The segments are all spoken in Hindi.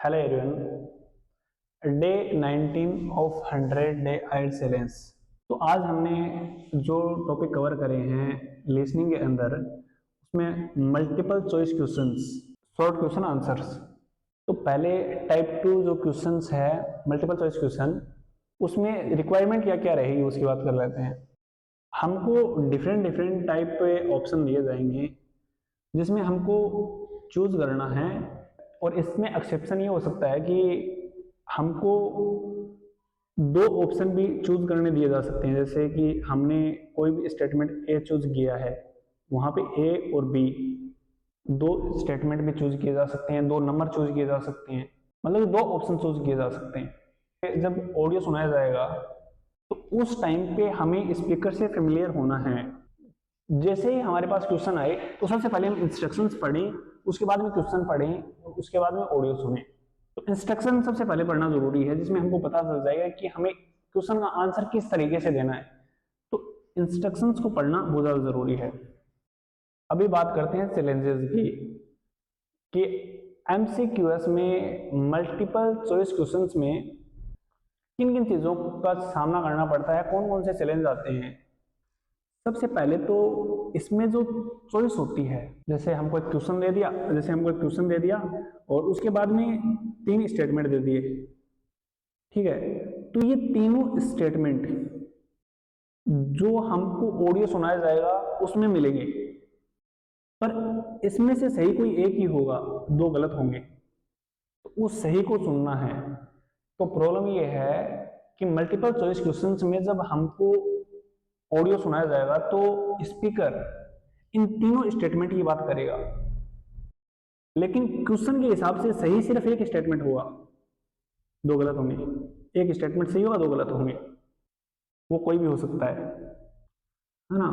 Hello everyone, day 19 of 100 day eyed challenge. तो आज हमने जो टॉपिक कवर करे हैं लिसनिंग के अंदर, उसमें multiple choice questions, short question answers. तो पहले टाइप 2 जो क्वेश्चंस है मल्टीपल चॉइस क्वेश्चन, उसमें रिक्वायरमेंट क्या क्या रहेगी उसकी बात कर लेते हैं। हमको डिफरेंट डिफरेंट टाइप पे ऑप्शन दिए जाएंगे जिसमें हमको चूज करना है, और इसमें एक्सेप्शन ये हो सकता है कि हमको दो ऑप्शन भी चूज करने दिए जा सकते हैं। जैसे कि हमने कोई भी स्टेटमेंट ए चूज किया है, वहां पे ए और बी दो स्टेटमेंट भी चूज किए जा सकते हैं, दो नंबर चूज किए जा सकते हैं, मतलब दो ऑप्शन चूज किए जा सकते हैं। जब ऑडियो सुनाया जाएगा तो उस टाइम पे हमें स्पीकर से फेमिलियर होना है। जैसे ही हमारे पास क्वेश्चन आए तो सबसे पहले हम इंस्ट्रक्शंस पढ़ें, उसके बाद में क्वेश्चन पढ़ें, और उसके बाद में ऑडियो सुने। तो इंस्ट्रक्शन सबसे पहले पढ़ना जरूरी है, जिसमें हमको पता चल जाएगा कि हमें क्वेश्चन का आंसर किस तरीके से देना है। तो इंस्ट्रक्शंस को पढ़ना बहुत ज्यादा जरूरी है। अभी बात करते हैं चैलेंजेस की, कि एमसीक्यूएस में मल्टीपल चॉइस क्वेश्चंस में किन किन चीजों का सामना करना पड़ता है, कौन कौन से चैलेंज आते हैं। सबसे पहले तो इसमें जो चॉइस होती है, जैसे हमको एक क्वेश्चन दे दिया और उसके बाद में तीन स्टेटमेंट दे दिए, ठीक है। तो ये तीनों स्टेटमेंट जो हमको ऑडियो सुनाया जाएगा उसमें मिलेंगे, पर इसमें से सही कोई एक ही होगा, दो गलत होंगे। तो उस सही को चुनना है। तो प्रॉब्लम ये है कि मल्टीपल चॉइस क्वेश्चंस में जब हमको ऑडियो सुनाया जाएगा तो स्पीकर इन तीनों स्टेटमेंट की बात करेगा, लेकिन क्वेश्चन के हिसाब से सही सिर्फ एक स्टेटमेंट होगा, दो गलत होंगे। एक स्टेटमेंट सही होगा, दो गलत होंगे। वो कोई भी हो सकता है ना,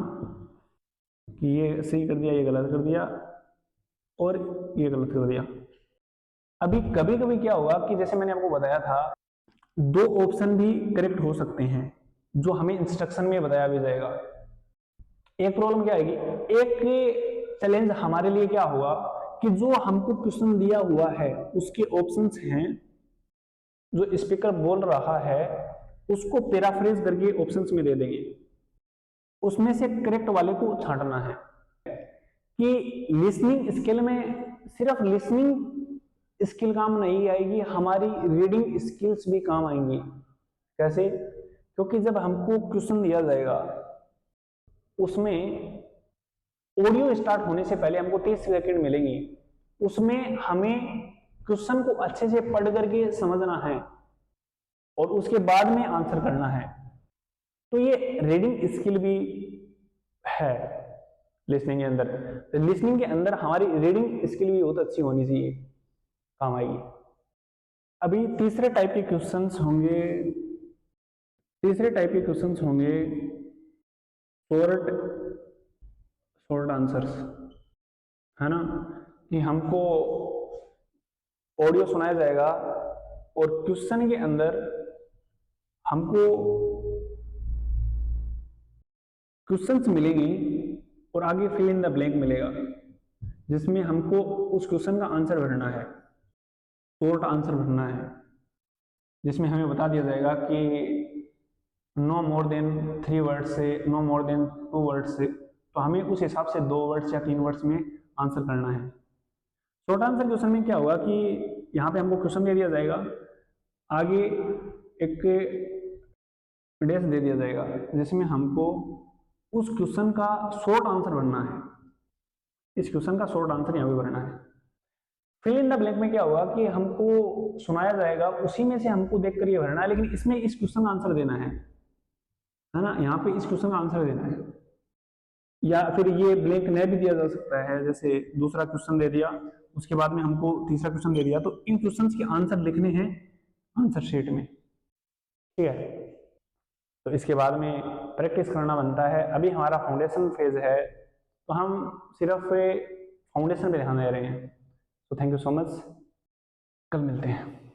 कि ये सही कर दिया, ये गलत कर दिया, और ये गलत कर दिया। अभी कभी कभी क्या होगा कि जैसे मैंने आपको बताया था, दो ऑप्शन भी करेक्ट हो सकते हैं जो हमें इंस्ट्रक्शन में बताया भी जाएगा। एक प्रॉब्लम क्या आएगी, एक चैलेंज हमारे लिए क्या होगा कि जो हमको क्वेश्चन दिया हुआ है उसके ऑप्शंस हैं, जो स्पीकर बोल रहा है उसको पैराफ्रेज करके ऑप्शंस में दे देंगे, उसमें से करेक्ट वाले को छांटना है। कि लिसनिंग स्किल में सिर्फ लिसनिंग स्किल काम नहीं आएगी, हमारी रीडिंग स्किल्स भी काम आएंगी। कैसे? क्योंकि जब हमको क्वेश्चन दिया जाएगा उसमें ऑडियो स्टार्ट होने से पहले हमको 30 सेकंड मिलेंगी, उसमें हमें क्वेश्चन को अच्छे से पढ़ करके समझना है और उसके बाद में आंसर करना है। तो ये रीडिंग स्किल भी है लिसनिंग के अंदर। लिसनिंग के अंदर हमारी रीडिंग स्किल भी बहुत अच्छी होनी चाहिए, काम आएगी। अभी तीसरे टाइप के क्वेश्चंस होंगे शॉर्ट आंसर्स, है ना। कि हमको ऑडियो सुनाया जाएगा और क्वेश्चन के अंदर हमको क्वेश्चंस मिलेंगे और आगे फिल इन द ब्लैंक मिलेगा, जिसमें हमको उस क्वेश्चन का आंसर भरना है, शॉर्ट आंसर भरना है, जिसमें हमें बता दिया जाएगा कि नो मोर देन 3 वर्ड्स से नो मोर देन 2 वर्ड्स से, तो हमें उस हिसाब से 2 वर्ड्स या 3 वर्ड्स में आंसर करना है। शॉर्ट आंसर क्वेश्चन में क्या होगा कि यहाँ पे हमको क्वेश्चन दे दिया जाएगा, आगे एक डैश दे दिया जाएगा, जिसमें हमको उस क्वेश्चन का शॉर्ट आंसर भरना है। इस क्वेश्चन का शॉर्ट आंसर यहाँ पे भरना है। फिल इन द ब्लैंक में क्या होगा कि हमको सुनाया जाएगा, उसी में से हमको देखकर ये भरना है, लेकिन इसमें इस क्वेश्चन का आंसर देना है ना। यहाँ पे इस क्वेश्चन का आंसर देना है, या फिर ये ब्लैंक न भी दिया जा सकता है। जैसे दूसरा क्वेश्चन दे दिया, उसके बाद में हमको तीसरा क्वेश्चन दे दिया, तो इन क्वेश्चंस के आंसर लिखने हैं आंसर शीट में, ठीक है। तो इसके बाद में प्रैक्टिस करना बनता है। अभी हमारा फाउंडेशन फेज है, तो हम सिर्फ फाउंडेशन पे ध्यान दे रहे हैं। तो थैंक यू सो मच, कल मिलते हैं।